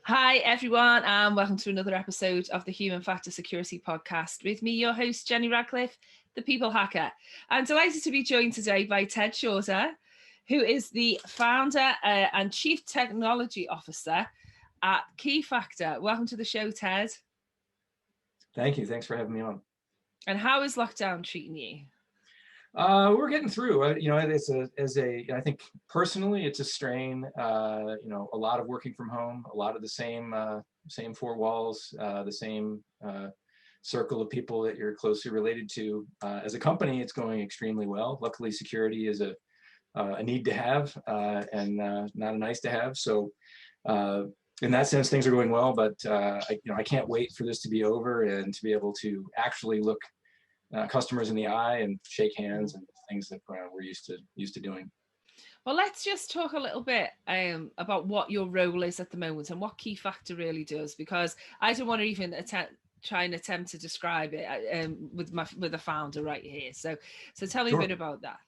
Hi, everyone, and welcome to another episode of the Human Factor Security Podcast. With me, your host, Jenny Radcliffe, the People Hacker. I'm delighted to be joined today by Ted Shorter, who is the founder and Chief Technology Officer at Keyfactor. Welcome to the show, Ted. Thank you. Thanks for having me on. And how is lockdown treating you? We're getting through. I think personally, it's a strain. A lot of working from home, a lot of the same four walls, the same circle of people that you're closely related to. As a company, it's going extremely well. Luckily, security is a need to have and not a nice to have. So in that sense, things are going well. But I can't wait for this to be over and to be able to actually look customers in the eye and shake hands and things that we're used to doing. Well, let's just talk a little bit about what your role is at the moment and what Keyfactor really does, because I don't want to even try and attempt to describe it with the founder right here. So tell me a bit about that.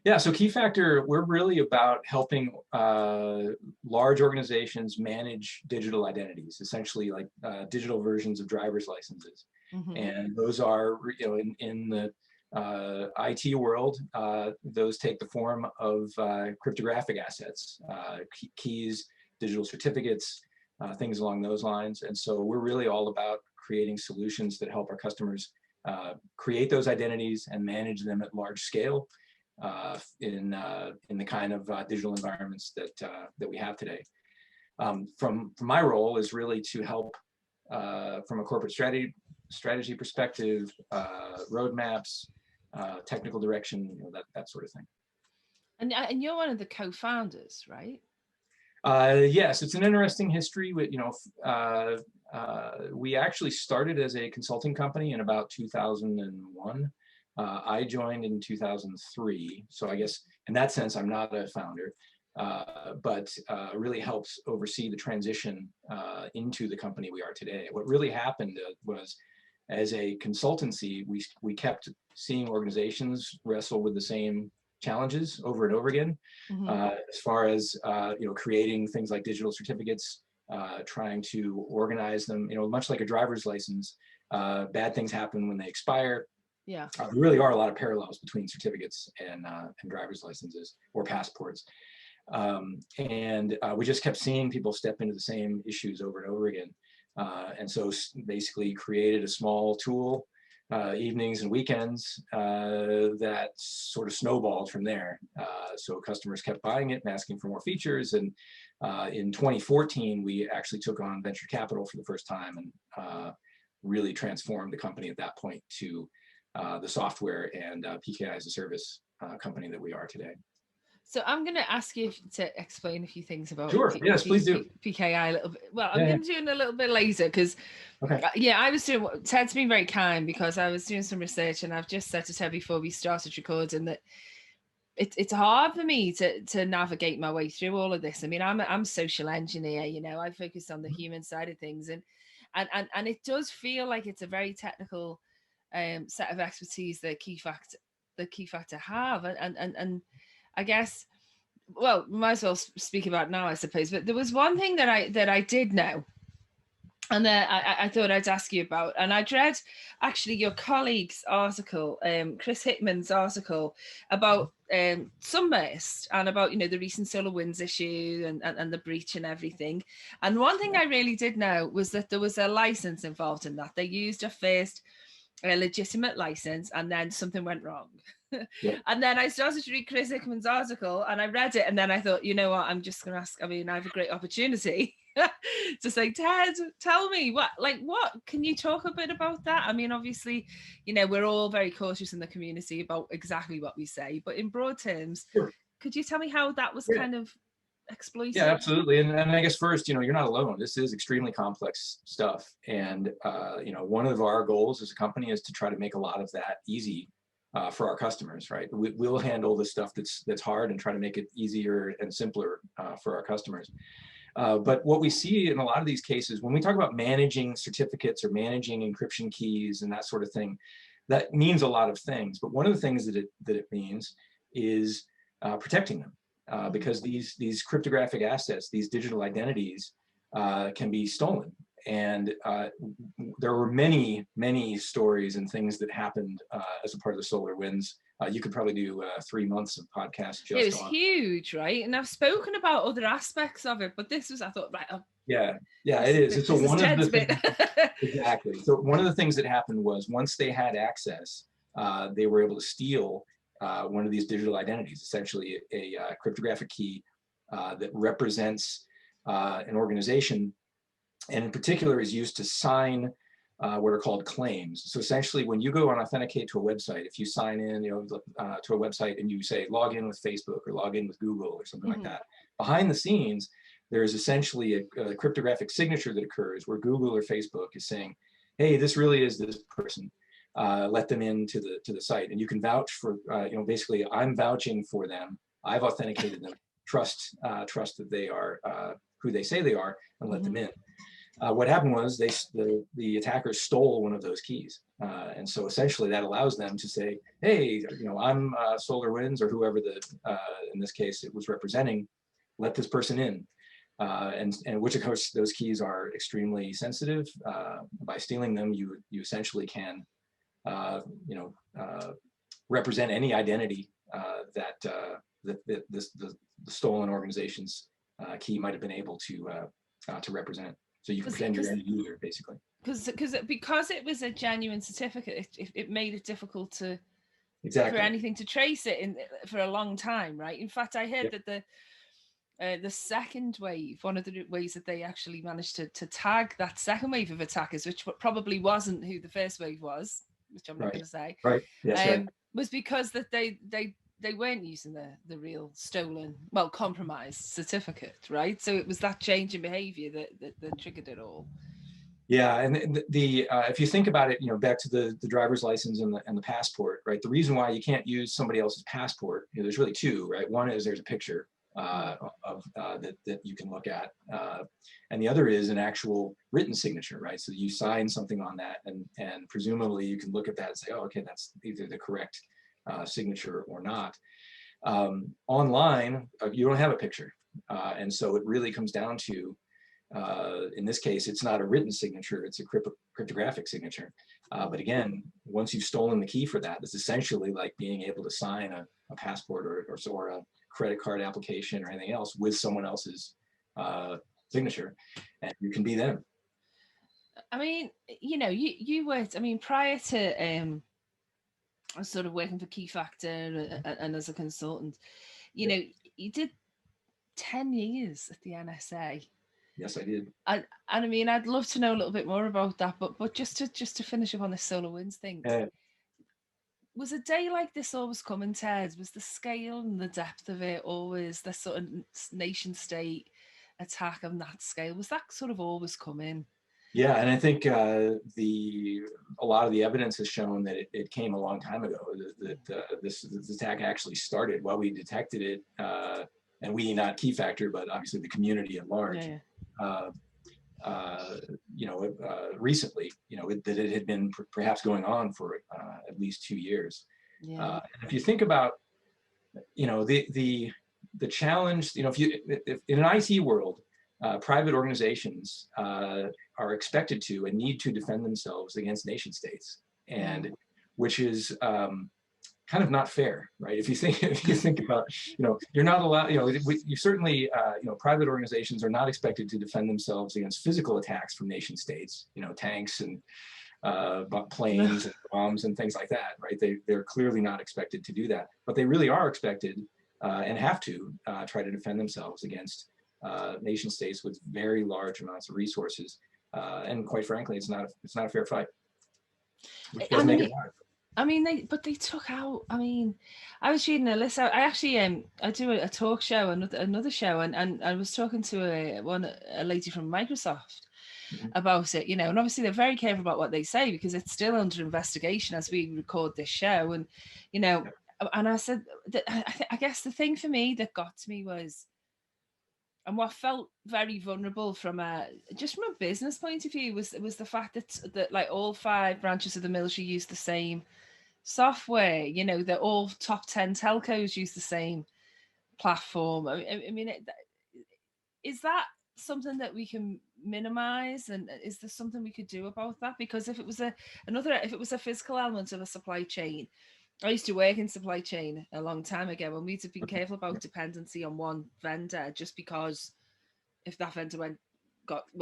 Yeah, so Keyfactor, we're really about helping large organizations manage digital identities, essentially like digital versions of driver's licenses. Mm-hmm. And those are, in the IT world, those take the form of cryptographic assets, keys, digital certificates, things along those lines. And so we're really all about creating solutions that help our customers create those identities and manage them at large scale in the kind of digital environments that we have today. From my role is really to help from a corporate strategy perspective, roadmaps, technical direction, that sort of thing. And you're one of the co-founders, right? Yes, it's an interesting history. We actually started as a consulting company in about 2001. I joined in 2003, so I guess in that sense I'm not a founder, but really helps oversee the transition into the company we are today. What really happened was, as a consultancy, we kept seeing organizations wrestle with the same challenges over and over again, mm-hmm. As far as creating things like digital certificates, trying to organize them. Much like a driver's license, bad things happen when they expire. Yeah, there really are a lot of parallels between certificates and driver's licenses or passports. And we just kept seeing people step into the same issues over and over again. And so basically created a small tool, evenings and weekends, that sort of snowballed from there. So customers kept buying it and asking for more features. And in 2014, we actually took on venture capital for the first time and really transformed the company at that point to the software and PKI as a service company that we are today. So I'm going to ask you to explain a few things about yes, please do. PKI a little bit. Well, I'm going to do it a little bit later because, I was doing. Ted's been very kind because I was doing some research and I've just said to Ted before we started recording that it's hard for me to navigate my way through all of this. I mean, I'm a social engineer. I focus on the human side of things, and it does feel like it's a very technical set of expertise that Keyfactor have, and I guess, well, might as well speak about it now, I suppose. But there was one thing that I did know, and that I thought I'd ask you about. And I'd read actually your colleague's article, Chris Hickman's article about Sunburst and about the recent SolarWinds issue and the breach and everything. And one thing I really did know was that there was a license involved in that. They used a legitimate license, and then something went wrong. Yeah. And then I started to read Chris Hickman's article and I read it, and then I thought, I'm just going to ask. I mean, I have a great opportunity to say, Ted, tell me what can you talk a bit about that? I mean, obviously, we're all very cautious in the community about exactly what we say, but in broad terms, sure. Could you tell me how that was kind of exploited? Yeah, absolutely. And I guess first, you're not alone. This is extremely complex stuff. And, one of our goals as a company is to try to make a lot of that easy for our customers, right? We'll handle the stuff that's hard and try to make it easier and simpler for our customers. But what we see in a lot of these cases, when we talk about managing certificates or managing encryption keys and that sort of thing, that means a lot of things. But one of the things that it means is protecting them. Because these cryptographic assets, these digital identities, can be stolen. And there were many, many stories and things that happened as a part of the SolarWinds. You could probably do 3 months of podcast just on it. Was huge, right? And I've spoken about other aspects of it, but this was, I thought, right. Yeah, it is. So one of the things, exactly. So one of the things that happened was once they had access, they were able to steal one of these digital identities, essentially a cryptographic key that represents an organization, and in particular is used to sign what are called claims. So essentially, when you go and authenticate to a website, if you sign in, to a website and you say log in with Facebook or log in with Google or something like that, behind the scenes, there's essentially a cryptographic signature that occurs where Google or Facebook is saying, "Hey, this really is this person. Let them into the site," and you can vouch for. Basically, I'm vouching for them. I've authenticated them. Trust that they are who they say they are, and let them in. What happened was the attackers stole one of those keys, and so essentially that allows them to say, "Hey, I'm SolarWinds or whoever in this case it was representing. Let this person in," and which of course those keys are extremely sensitive. By stealing them, you essentially can represent any identity that the stolen organization's key might have been able to represent. So you can pretend you're any user, basically. Because it was a genuine certificate, it made it difficult for anything to trace it for a long time, right? In fact, I heard that the second wave, one of the ways that they actually managed to tag that second wave of attackers, which probably wasn't who the first wave was, which I'm not going to say, was because that they weren't using the real stolen, compromised certificate, right? So it was that change in behavior that triggered it all. Yeah, and if you think about it, back to the driver's license and the passport, right? The reason why you can't use somebody else's passport, there's really two, right? One is there's a picture of that you can look at, and the other is an actual written signature, right? So you sign something on that, and presumably you can look at that and say, oh, okay, that's either the correct signature or not. Online, you don't have a picture, and so it really comes down to, in this case, it's not a written signature, it's a cryptographic signature. But again, once you've stolen the key for that, it's essentially like being able to sign a passport or a credit card application or anything else with someone else's signature, and you can be them. I mean, you worked, prior to I was sort of working for Keyfactor and as a consultant, you did 10 years at the NSA. Yes, I did. And I'd love to know a little bit more about that, but just to finish up on the SolarWinds thing, was a day like this always coming, Ted? Was the scale and the depth of it always the sort of nation state attack on that scale? Was that sort of always coming? Yeah, and I think a lot of the evidence has shown that it came a long time ago. That this attack actually started while we detected it, and we, not Keyfactor, but obviously the community at large. Recently, that it had been perhaps going on for at least 2 years. And if you think about, the challenge, if in an IT world, private organizations are expected to and need to defend themselves against nation states, and which is kind of not fair, right? If you think about, you're not allowed, you certainly, private organizations are not expected to defend themselves against physical attacks from nation states, tanks and planes and bombs and things like that, right? They're clearly not expected to do that, but they really are expected and have to try to defend themselves against nation states with very large amounts of resources, and quite frankly, it's not a fair fight. Which does make it hard. They took out. I was reading a list. I actually I do a talk show, another show, and I was talking to a lady from Microsoft about it, and obviously they're very careful about what they say because it's still under investigation as we record this show, and and I said that I guess the thing for me that got to me was, and what felt very vulnerable from a business point of view was the fact that like all 5 branches of the military use the same software, that all top 10 telcos use the same platform. Is that something that we can minimize? And is there something we could do about that? Because if it was a physical element of a supply chain, I used to work in supply chain a long time ago, and we'd have been careful about dependency on one vendor, just because if that vendor went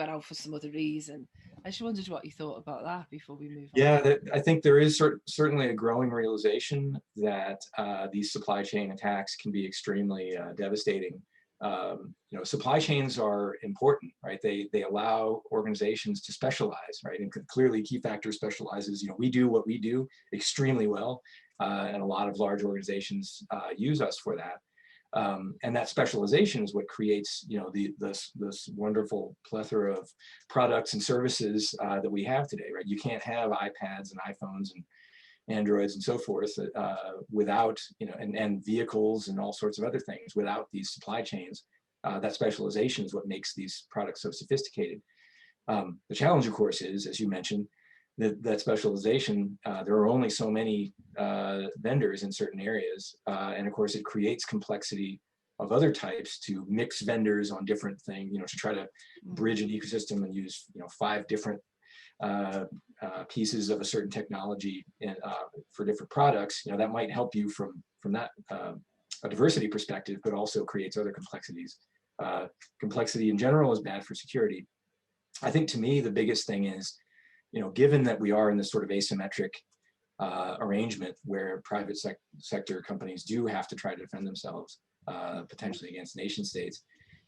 out for some other reason. I just wondered what you thought about that before we move on. Yeah, I think there is certainly a growing realization that these supply chain attacks can be extremely devastating. Supply chains are important, right? They allow organizations to specialize, right? And clearly Keyfactor specializes, we do what we do extremely well. And a lot of large organizations use us for that. And that specialization is what creates, this wonderful plethora of products and services that we have today, right? You can't have iPads and iPhones and Androids and so forth without, and vehicles and all sorts of other things without these supply chains. That specialization is what makes these products so sophisticated. The challenge, of course, is, as you mentioned, that specialization, there are only so many vendors in certain areas. And of course, it creates complexity of other types to mix vendors on different things, to try to bridge an ecosystem and use, 5 different pieces of a certain technology for different products. That might help you from that a diversity perspective, but also creates other complexities. Complexity in general is bad for security. I think, to me, the biggest thing is, given that we are in this sort of asymmetric arrangement where private sector companies do have to try to defend themselves potentially against nation states,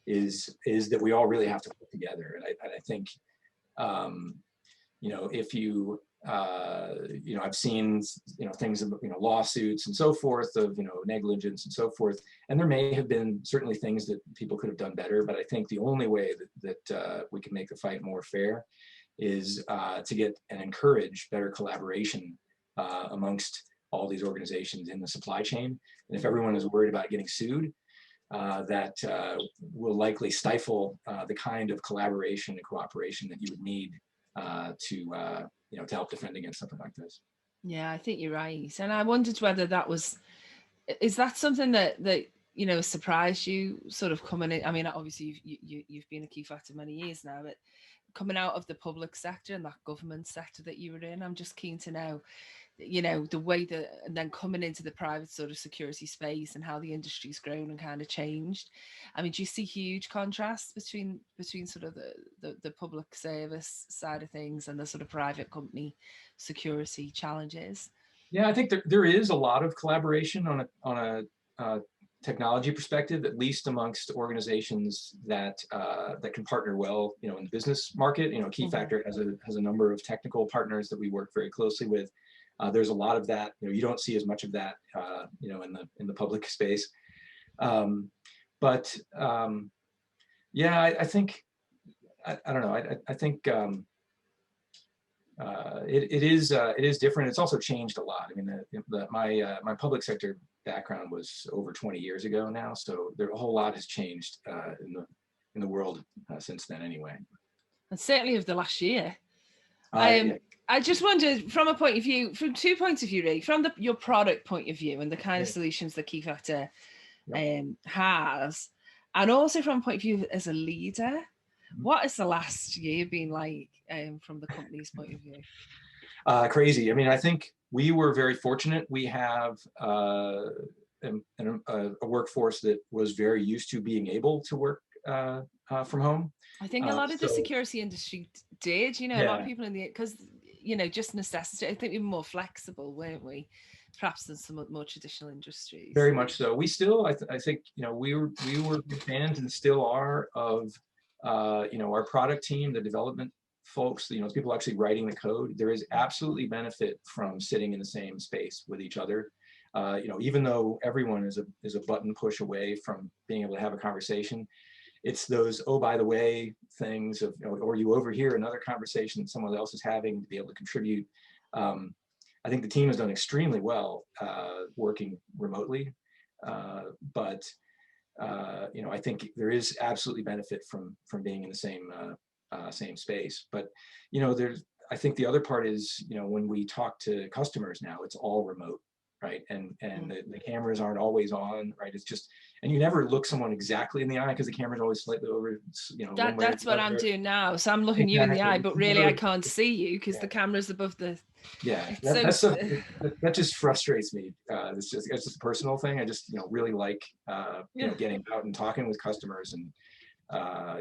is that we all really have to work together. And I think, if you, I've seen, things, lawsuits and so forth of, negligence and so forth. And there may have been certainly things that people could have done better, but I think the only way that we can make the fight more fair is to get and encourage better collaboration amongst all these organizations in the supply chain. And if everyone is worried about getting sued, that will likely stifle the kind of collaboration and cooperation that you would need to help defend against something like this. Yeah, I think you're right. And I wondered whether is that something that surprised you, sort of coming in? I mean, obviously you've been a Keyfactor many years now, but coming out of the public sector and that government sector that you were in, I'm just keen to know, the way that, and then coming into the private sort of security space and how the industry's grown and kind of changed. I mean, do you see huge contrasts between sort of the public service side of things and the sort of private company security challenges? Yeah, I think there is a lot of collaboration on a technology perspective, at least amongst organizations that can partner well, in the business market. Keyfactor has a number of technical partners that we work very closely with. There's a lot of that. You don't see as much of that, in the public space. Yeah, I think, I don't know. I think it is different. It's also changed a lot. I mean, my public sector background was over 20 years ago now, so a whole lot has changed in the world since then, anyway. And certainly of the last year. Yeah. I just wondered, from 2 points of view, really, from your product point of view and the kind of solutions that Keyfactor has, and also from a point of view as a leader, what has the last year been like from the company's point of view? Crazy. I mean, I think we were very fortunate. We have a workforce that was very used to being able to work from home. I think a lot of the security industry did, a lot of people because, just necessity. I think we were more flexible, weren't we? Perhaps than some more traditional industries. Very much so. We still, I think, we were big fans and still are of, our product team, the development folks, people actually writing the code. There is absolutely benefit from sitting in the same space with each other. Even though everyone is a button push away from being able to have a conversation, it's those, oh, by the way, things of, or you overhear another conversation that someone else is having to be able to contribute. I think the team has done extremely well working remotely, but I think there is absolutely benefit from being in the same space. But I think the other part is, when we talk to customers now, it's all remote. right? And the cameras aren't always on, right? It's just, and you never look someone exactly in the eye because the camera's always slightly over, you know, one way or That's the what I'm other. doing now. So I'm looking you in the Exactly. eye, It's but really I never, can't see you because yeah. the camera's above the. Yeah, It's so. that just frustrates me. It's just a personal thing. I just, you know, really like you know, getting out and talking with customers and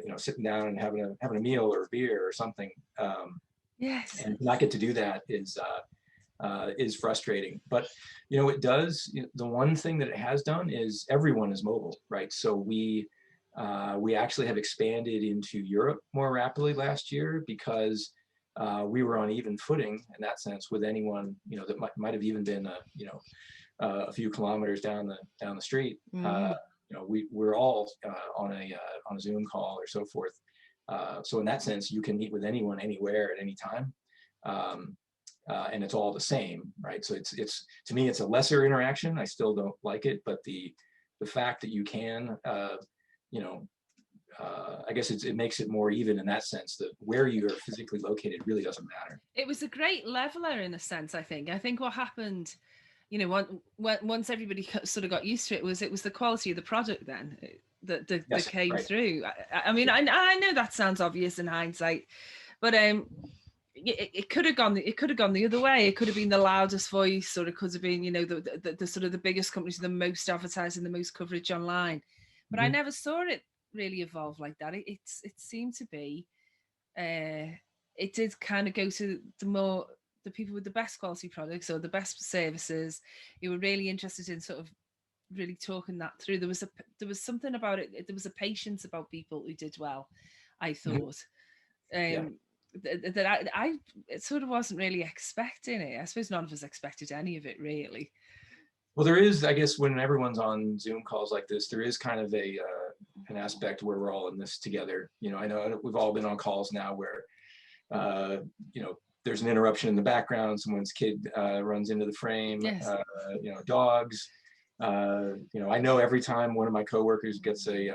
you know, sitting down and having a meal or a beer or something. Yes. And not get to do that is frustrating. But you know, it does. You know, the one thing that it has done is everyone is mobile, right? So we actually have expanded into Europe more rapidly last year because we were on even footing in that sense with anyone, you know, that might have even been you know, a few kilometers down the street. You know, we're all on a Zoom call or so forth. So in that sense, you can meet with anyone anywhere at any time. And it's all the same, right? So it's to me, it's a lesser interaction. I still don't like it, but the fact that you can, you know, I guess it makes it more even in that sense, that where you are physically located really doesn't matter. It was a great leveler in a sense, I think. I think what happened, you know, once everybody sort of got used to it, was the quality of the product then that Yes, came right. through. I mean, I know that sounds obvious in hindsight, but it could have gone the other way. It could have been the loudest voice, or it could have been, you know, the sort of the biggest companies, the most advertising, the most coverage online. But I never saw it really evolve like that. It seemed to be, it did kind of go to the people with the best quality products or the best services who were really interested in sort of really talking that through. There was something about it. There was a patience about people who did well, I thought. Yeah. That I sort of wasn't really expecting it. I suppose none of us expected any of it really. Well, there is, I guess, when everyone's on Zoom calls like this, there is kind of an aspect where we're all in this together. You know, I know we've all been on calls now where, you know, there's an interruption in the background, someone's kid runs into the frame, Yes. you know, dogs. You know, I know every time one of my coworkers gets a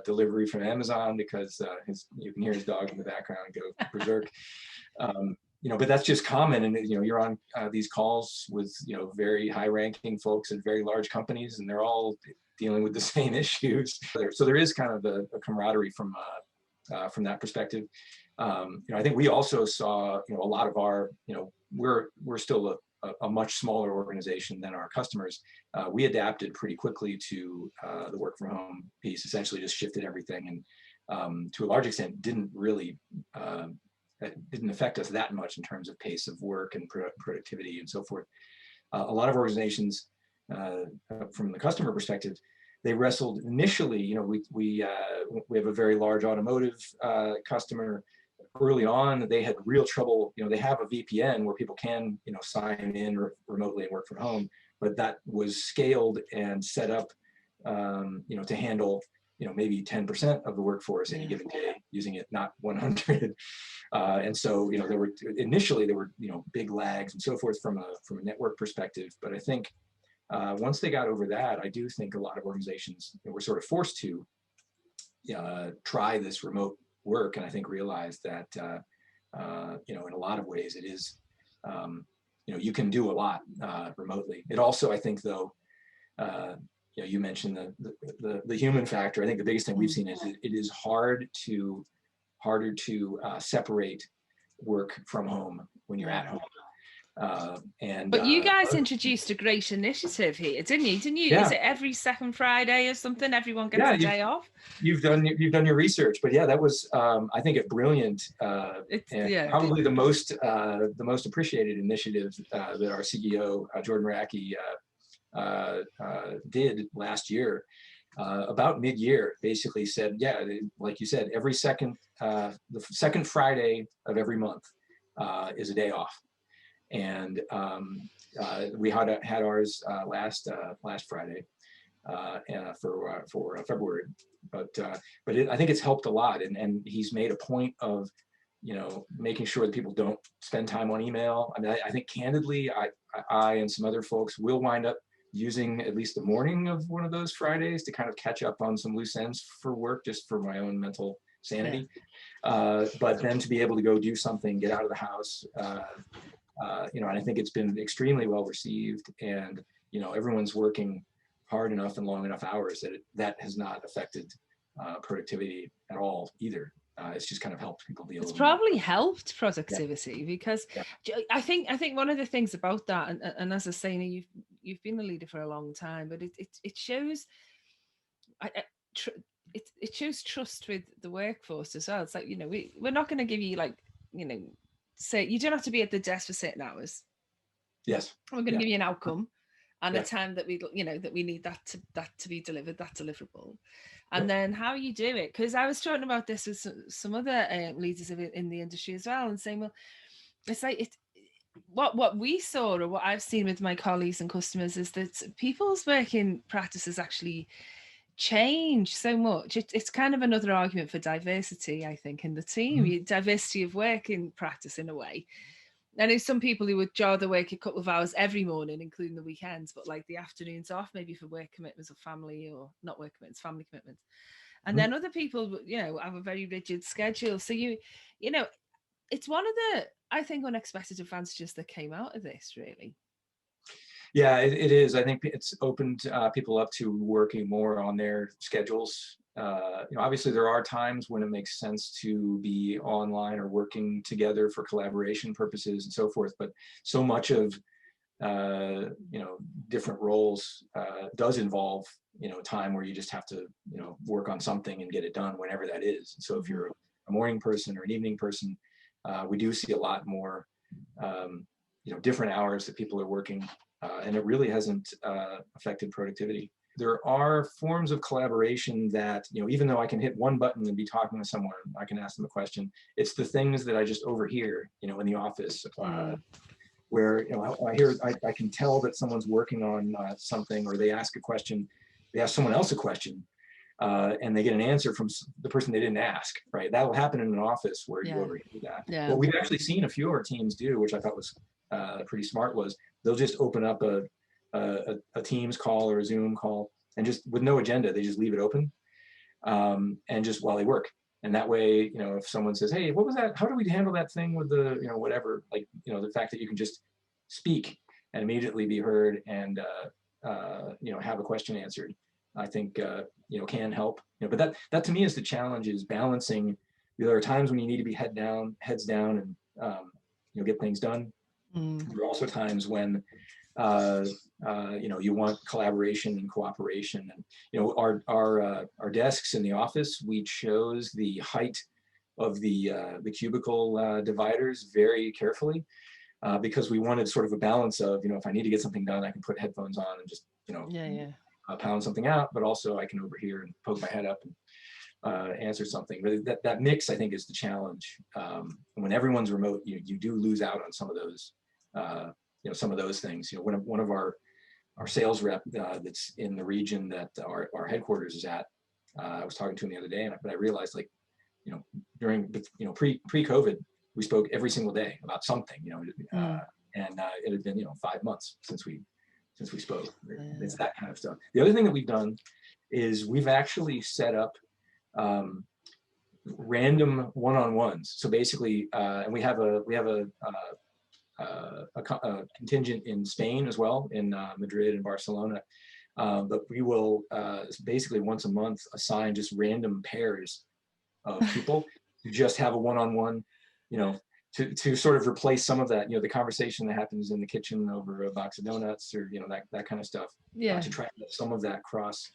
delivery from Amazon because you can hear his dog in the background go berserk. You know, but that's just common. And, you know, you're on these calls with, you know, very high ranking folks at very large companies, and they're all dealing with the same issues. So there is kind of a camaraderie from that perspective. You know, I think we also saw, you know, a lot of our, you know, we're still a much smaller organization than our customers. We adapted pretty quickly to the work from home piece, essentially just shifted everything, and to a large extent didn't really that didn't affect us that much in terms of pace of work and productivity and so forth. A lot of organizations, from the customer perspective, they wrestled initially. You know, we have a very large automotive customer. Early on, they had real trouble. You know, they have a VPN where people can, you know, sign in remotely and work from home, but that was scaled and set up, you know, to handle, you know, maybe 10% of the workforce any given day using it, not 100. And so, you know, initially there were, you know, big lags and so forth from a network perspective. But I think once they got over that, I do think a lot of organizations, you know, were sort of forced to try this remote work, and I think realized that, you know, in a lot of ways it is, you know, you can do a lot remotely. It also, I think, though, you know, you mentioned the human factor. I think the biggest thing we've seen is it is harder to separate work from home when you're at home. But you guys introduced a great initiative here, didn't you? Yeah. Is it every second Friday or something? Everyone gets a day off. You've done your research, but yeah, that was I think a brilliant and probably the most appreciated initiative that our CEO Jordan Racky did last year. About mid-year, basically said, yeah, like you said, every the second Friday of every month is a day off, and we had ours last Friday for February, but I think it's helped a lot, and he's made a point of, you know, making sure that people don't spend time on email. I mean, I think candidly, I and some other folks will wind up using at least the morning of one of those Fridays to kind of catch up on some loose ends for work, just for my own mental sanity. But then to be able to go do something, get out of the house, and I think it's been extremely well received, and everyone's working hard enough and long enough hours that that has not affected productivity at all either. It's just kind of helped people be a it's little probably more. helped productivity, because I think one of the things about that, and as I say, you've been a leader for a long time, but it shows it shows trust with the workforce as well. It's like, we're not going to give you say you don't have to be at the desk for certain hours. Yes. We're going to give you an outcome and a time that we need that to be delivered, that deliverable, and then how you do it. Because I was talking about this with some other leaders in the industry as well, and saying, well, it's like what we saw, or what I've seen with my colleagues and customers, is that people's working practices actually change so much. It's kind of another argument for diversity, I think, in the team, diversity of working practice in a way. I know some people who would rather work a couple of hours every morning, including the weekends, but like the afternoons off, maybe for work commitments or family, or not work commitments, family commitments. And then other people, have a very rigid schedule. So it's one of the, I think, unexpected advantages that came out of this, really. Yeah, it is. I think it's opened people up to working more on their schedules. Obviously there are times when it makes sense to be online or working together for collaboration purposes and so forth, but so much of different roles does involve time where you just have to work on something and get it done whenever that is. So if you're a morning person or an evening person, we do see a lot more different hours that people are working, and it really hasn't affected productivity. There are forms of collaboration that, even though I can hit one button and be talking to someone, I can ask them a question. It's the things that I just overhear, in the office, where I can tell that someone's working on something, or they ask a question, they ask someone else a question, and they get an answer from the person they didn't ask. Right? That will happen in an office where you overhear that. Yeah. What we've actually seen a few of our teams do, which I thought was pretty smart, was they'll just open up a Teams call or a Zoom call, and just with no agenda, they just leave it open, and just while they work. And that way, if someone says, "Hey, what was that? How do we handle that thing with the, whatever?" Like, the fact that you can just speak and immediately be heard and, have a question answered, I think, can help. But that to me is the challenge, is balancing. There are times when you need to be heads down, and get things done. There are also times when you want collaboration and cooperation. And our desks in the office, we chose the height of the cubicle dividers very carefully, because we wanted sort of a balance of, if I need to get something done, I can put headphones on and just pound something out, but also I can overhear and poke my head up and answer something. But that mix, I think, is the challenge. When everyone's remote, you do lose out on some of those. Some of those things. One of our sales rep that's in the region that our headquarters is at, I was talking to him the other day, but I realized, like, during pre-COVID, we spoke every single day about something, and it had been 5 months since we spoke. It's that kind of stuff. The other thing that we've done is we've actually set up random one-on-ones. So basically, and we have a contingent in Spain as well, in Madrid and Barcelona, but we will basically once a month assign just random pairs of people to just have a one-on-one, to sort of replace some of that, the conversation that happens in the kitchen over a box of donuts, or that kind of stuff. To try to get some of that cross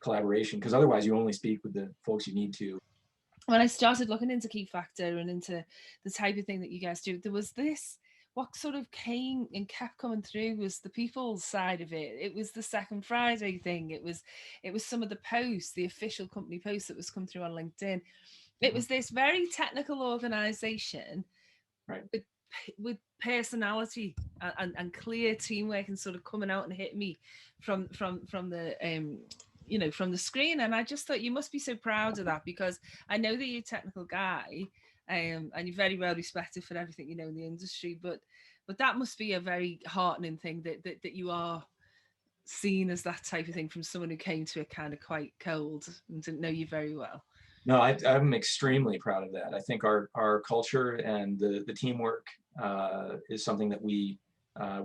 collaboration, because otherwise you only speak with the folks you need to. When I started looking into Keyfactor and into the type of thing that you guys do, there was this, what sort of came and kept coming through was the people side of it. It was the Second Friday thing. It was some of the posts, the official company posts that was come through on LinkedIn. It was this very technical organization, right, with personality and clear teamwork, and sort of coming out and hitting me from the from the screen. And I just thought, you must be so proud of that, because I know that you're a technical guy, and you're very well respected for everything in the industry, but that must be a very heartening thing that you are seen as that type of thing from someone who came to it kind of quite cold and didn't know you very well. No, I'm extremely proud of that. I think our culture and the teamwork is something that we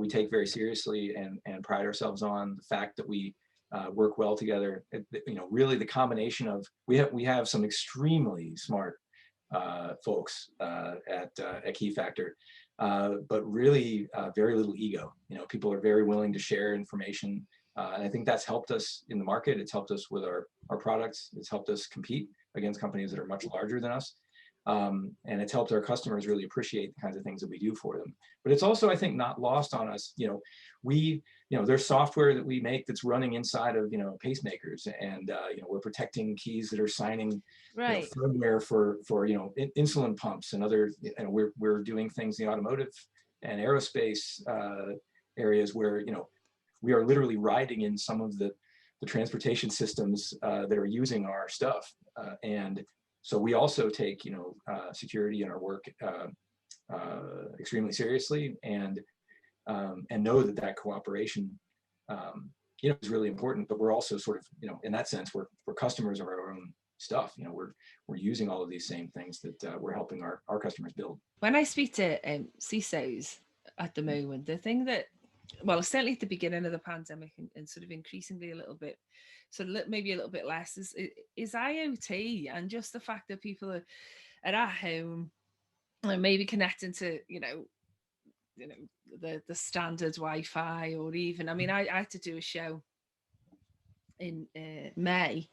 take very seriously and pride ourselves on. The fact that we work well together, really the combination of, we have some extremely smart folks at Keyfactor, but really very little ego. People are very willing to share information, and I think that's helped us in the market. It's helped us with our products. It's helped us compete against companies that are much larger than us. And it's helped our customers really appreciate the kinds of things that we do for them. But it's also, I think, not lost on us. There's software that we make that's running inside of, pacemakers, and we're protecting keys that are signing firmware for insulin pumps and other. We're doing things in the automotive and aerospace areas where we are literally riding in some of the transportation systems that are using our stuff, and so we also take, security in our work extremely seriously, and know that cooperation, is really important. But we're also sort of, in that sense, we're customers of our own stuff. We're using all of these same things that we're helping our customers build. When I speak to CISOs at the moment, the thing that, well, certainly at the beginning of the pandemic and sort of increasingly a little bit, maybe a little bit less, is IoT, and just the fact that people are at home and maybe connecting to the standard Wi-Fi, or even, I had to do a show in May,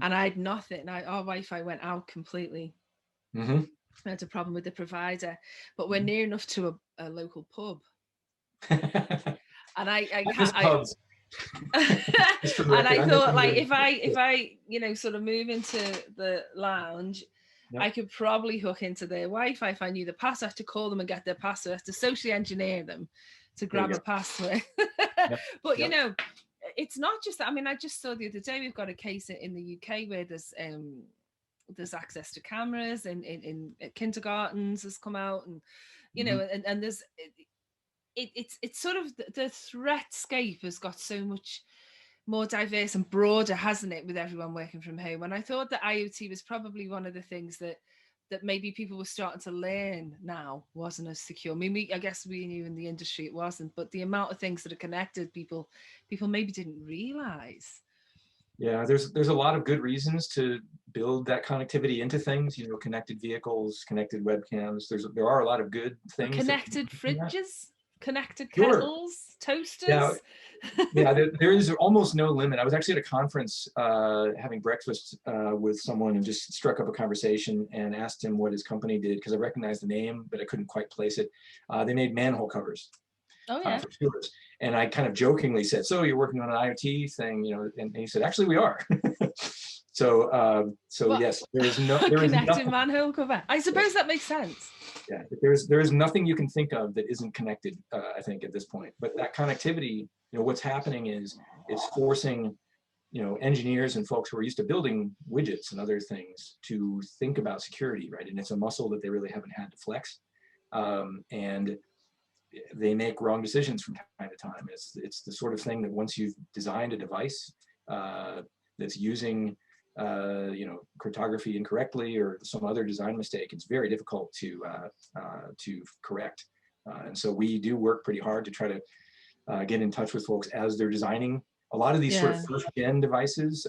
and I had nothing. Our Wi-Fi went out completely. I had a problem with the provider, but we're near enough to a local pub. And I thought, like, if I sort of move into the lounge, I could probably hook into their Wi-Fi if I knew the password. I have to call them and get their password. I have to socially engineer them to grab a password. But it's not just that. I just saw the other day, we've got a case in the UK where there's access to cameras in kindergartens has come out, and and there's it's sort of the threatscape has got so much more diverse and broader, hasn't it, with everyone working from home. And I thought that IoT was probably one of the things that maybe people were starting to learn now wasn't as secure. I guess we knew in the industry it wasn't, but the amount of things that are connected, people maybe didn't realize. Yeah, there's a lot of good reasons to build that connectivity into things. Connected vehicles, connected webcams. There are a lot of good things. Connected fridges. Connected kettles, toasters. Yeah, there is almost no limit. I was actually at a conference having breakfast with someone, and just struck up a conversation and asked him what his company did, because I recognized the name, but I couldn't quite place it. They made manhole covers. Oh, yeah. For sewers. And I kind of jokingly said, "So you're working on an IoT thing, and he said, "Actually, we are." So yes, there is connected manhole cover. I suppose that makes sense. Yeah, there is nothing you can think of that isn't connected, I think, at this point. But that connectivity, what's happening is it's forcing, engineers and folks who are used to building widgets and other things to think about security, right? And it's a muscle that they really haven't had to flex. And they make wrong decisions from time to time. It's the sort of thing that once you've designed a device that's using cryptography incorrectly or some other design mistake, it's very difficult to correct. And so we do work pretty hard to try to get in touch with folks as they're designing. A lot of these sort of first-gen devices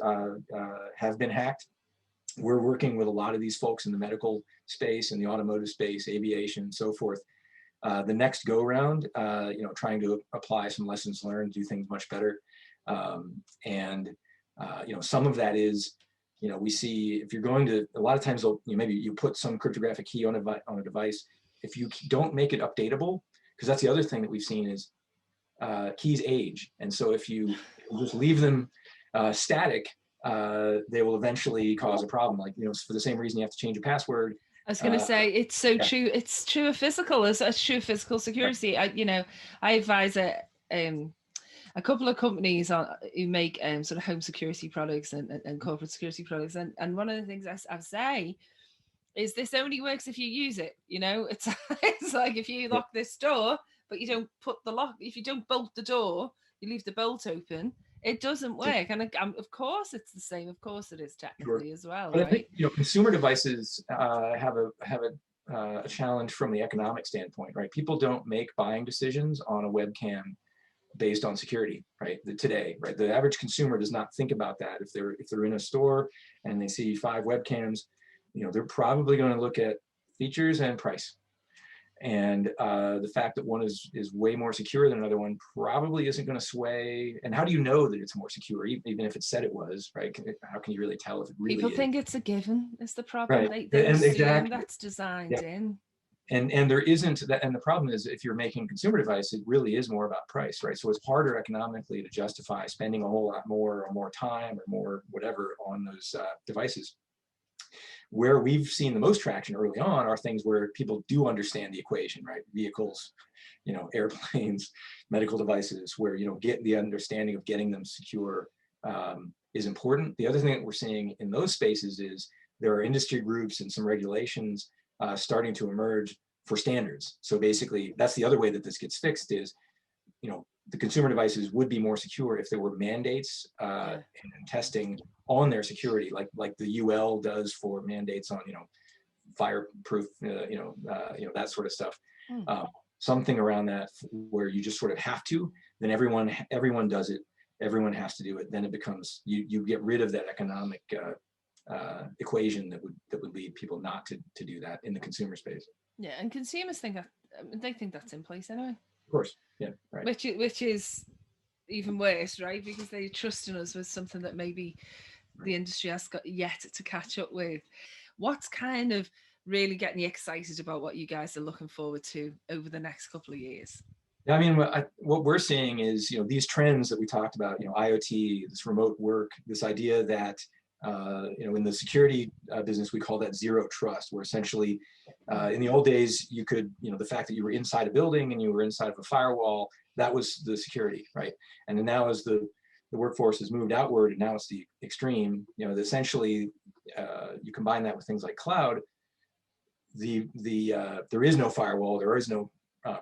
have been hacked. We're working with a lot of these folks in the medical space, in the automotive space, aviation, and so forth. The next go-round, trying to apply some lessons learned, do things much better. Some of that is, we see if you're going to, a lot of times, maybe you put some cryptographic key on a device. If you don't make it updatable, because that's the other thing that we've seen is keys age. And so if you just leave them static, they will eventually cause a problem. Like, for the same reason you have to change your password. I was going to say, it's so true. It's true of physical, as true of physical security. Right. I advise a couple of companies who make sort of home security products and corporate security products. And one of the things I say is this only works if you use it. It's like if you lock this door, but you don't put the lock, if you don't bolt the door, you leave the bolt open, it doesn't work. And of course it's the same. Of course it is technically as well. But right? I think, consumer devices have a challenge from the economic standpoint, right? People don't make buying decisions on a webcam based on security, right? Today, right? The average consumer does not think about that. If they're in a store and they see 5 webcams, they're probably going to look at features and price. And the fact that one is way more secure than another one probably isn't going to sway. And how do you know that it's more secure, even if it said it was, right? How can you really tell if it really is? People think it's a given is the problem. Right. They And assume exactly. that's designed in. And there isn't that. And the problem is, if you're making a consumer device, it really is more about price, right? So it's harder economically to justify spending a whole lot more or more time or more whatever on those devices. Where we've seen the most traction early on are things where people do understand the equation, right? Vehicles, airplanes, medical devices, where, get the understanding of getting them secure is important. The other thing that we're seeing in those spaces is there are industry groups and some regulations starting to emerge for standards. So basically, that's the other way that this gets fixed is, the consumer devices would be more secure if there were mandates and testing on their security, like the UL does for mandates on, fireproof, that sort of stuff. Something around that where you just sort of have to, then everyone does it. Everyone has to do it. Then it becomes, you get rid of that economic equation that would lead people not to do that in the consumer space. Yeah, and consumers think that they think that's in place anyway. Of course, yeah, right. Which is even worse, right? Because they trust in us with something that maybe the industry has got yet to catch up with. What's kind of really getting you excited about what you guys are looking forward to over the next couple of years? Yeah, I mean, what we're seeing is, these trends that we talked about, IoT, this remote work, this idea that, in the security business, we call that zero trust, where essentially in the old days, you could, the fact that you were inside a building and you were inside of a firewall, that was the security, right? And then now as the workforce has moved outward and now it's the extreme, essentially you combine that with things like cloud, there is no firewall, there is no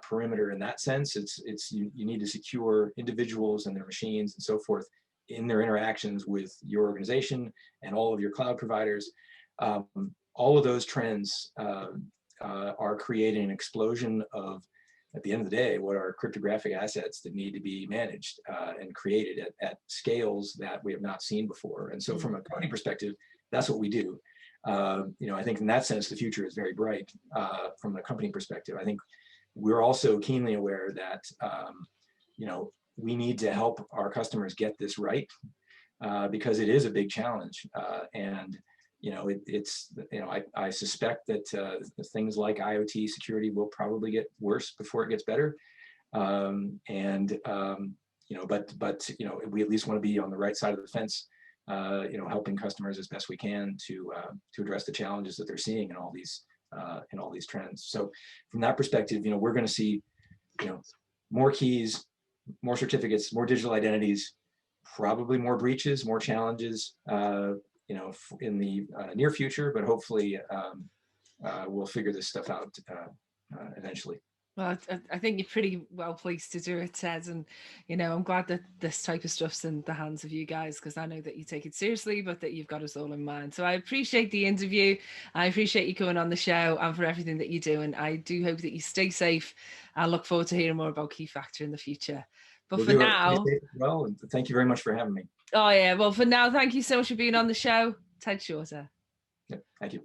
perimeter in that sense. It's you need to secure individuals and their machines and so forth in their interactions with your organization and all of your cloud providers. All of those trends are creating an explosion of, at the end of the day, what are cryptographic assets that need to be managed and created at scales that we have not seen before. And so from a company perspective, that's what we do. I think in that sense, the future is very bright from a company perspective. I think we're also keenly aware that, we need to help our customers get this right because it is a big challenge. I suspect that things like IoT security will probably get worse before it gets better. But we at least want to be on the right side of the fence, helping customers as best we can to address the challenges that they're seeing in all these trends. So from that perspective, we're going to see, more keys, more certificates, more digital identities, probably more breaches, more challenges, in the near future, but hopefully we'll figure this stuff out eventually. Well, I think you're pretty well pleased to do it, Ted. And, I'm glad that this type of stuff's in the hands of you guys, because I know that you take it seriously, but that you've got us all in mind. So I appreciate the interview. I appreciate you coming on the show and for everything that you do. And I do hope that you stay safe. I look forward to hearing more about Keyfactor in the future. But for now... Well, and thank you very much for having me. Oh, yeah. Well, for now, thank you so much for being on the show. Ted Shorter. Yeah, thank you.